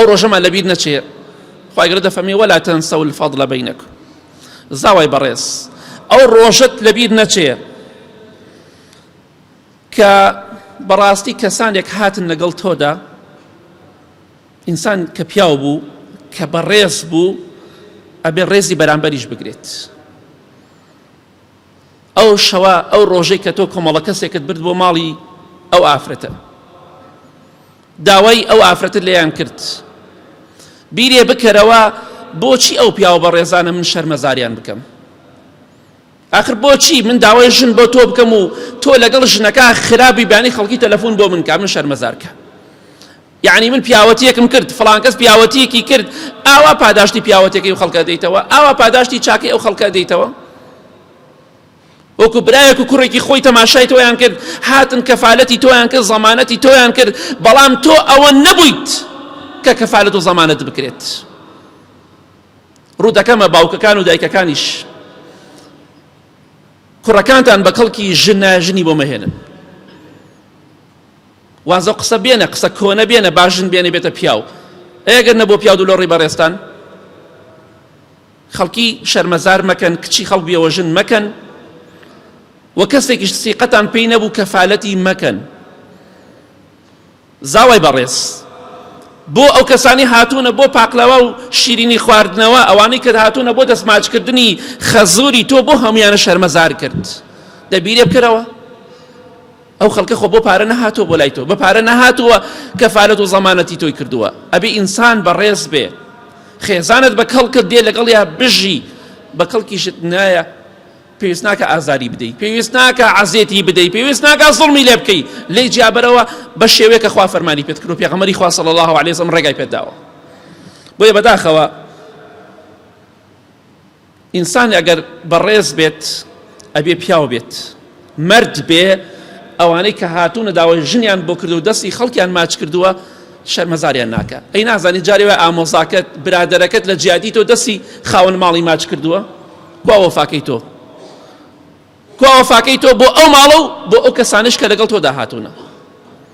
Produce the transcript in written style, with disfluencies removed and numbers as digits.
ئەو ڕۆژەمان لەبیر نەچێ. خوای گەورە دەفەرمێ وەلا تەنسەو الفەضڵ بەینەکم. زاوای بەڕێز ئەو ڕۆژەت لەبیر نەچێ کە بەڕاستی کەسانێک هاتن لەگەڵ تۆدا، ئینسان کە پیاو بوو کە بەڕێز بوو ئەبێ ڕێزی بەرامبەریش بگرێت. ئەو شەوە ئەو ڕۆژەی کە تۆ کۆمەڵە کەسێکت برد بۆ ماڵی ئەو ئافرەتە، داوای ئەو ئافرەتت لێیان کرد، بیرێ بکەرەوە بۆچی ئەو پیاوە بەڕێزانە من شەرمەزاریان بکەم؟ آخر بۆچی من داوای ژن بۆ تۆ بکەم و تۆ لەگەڵ ژنەکە خراپی بیانی خەڵکی تەلەفۆن بۆ من کا، من شەرمەزارکە. یعنی من پیاوەتیەکم کرد، فڵان کەس پیاوەتیەکی کرد، ئاوا پاداشتی پیاوەتێکی ئەو خەڵکە دەیتەوە، ئاوا پاداشتی چاکەی ئەو خەڵکە دەیتەوە. وەکو برایەک و کوڕێکی خۆی تەماشای تۆیان کرد، هاتن کەفالەتی تۆیان کرد، زەمانەتی تۆیان کرد، بەڵام تۆ ئەوە نەبوویت کە کەفالەت و زەمانەت بکرێت. ڕوودەکەمە باوکەکان و دایکەکانیش کوڕەکانتان بە کەڵکی ژنی بۆ مەهێنن، وازە قسە بێنە، قسە کۆنە بێنە، باژن بێنە بێتە پیاو. ئەگەر نەبوو پیاو دولۆڕی بەڕێستان، خەڵکی شەرمەزار مەکەن، کچی خەڵک بێەوە ژن مەکەن، و کەسێکیش سیقەتان پێی نەبوو کەفالەتی مەکەن. زاوای بەڕێز بۆ ئەو کەسانی هاتوونە بۆ پاقلەوە و شیرینی خواردنەوە، ئەوانەی کە هاتوونە بۆ دەستماچکردنی خەزوری تۆ بۆ هەمویانە شەرمەزار کرد. دەبیرێ بکەرەوە ئەو خەڵکە خۆ بۆ پارە نەهاتووە بۆ لای تۆ، بە پارە نەهاتووە کەفالەت و زەمانەتی تۆی کردووە. ئەبێ ئینسان بەڕێز بێ، خێزانت بە کەڵکت دێ لەگەڵ یا بژی، بە کەڵکیشت نایە، پێویست ناکە ئازاری بدەیت، پێویست ناکە عەزێتی بدەیت، پێویست ناکە زوڵمی لێ بکەیت، لێی جیابەرەوە بە شێوەیە کە خوا فەرمانی پێت کرد و پێغەمبەری خوا صلی الله علیه وسلم ڕێگای پێت داوە. بۆیە بەداخەوە ئینسان ئەگەر بەڕێز بێت ئەبێ پیاو بێت، مرد بێ، ئەوانەی کە هاتوونە داوای ژنیان بۆ کردو و دەستی خەڵکیان ماچ کردووە شەرمەزاریان ناکە. ئەی نازانی جارێ وای ئامۆزاکەت برادەرەکەت لە جیادی تۆ دەستی خاوەن ماڵی ماچ کردووە، کوا وەفاکەی تۆ، کوا وەفاکەی تۆ بۆ ئەو ماڵە و بۆ ئەو کەسانش کە لەگەڵ تۆدا هاتوونە.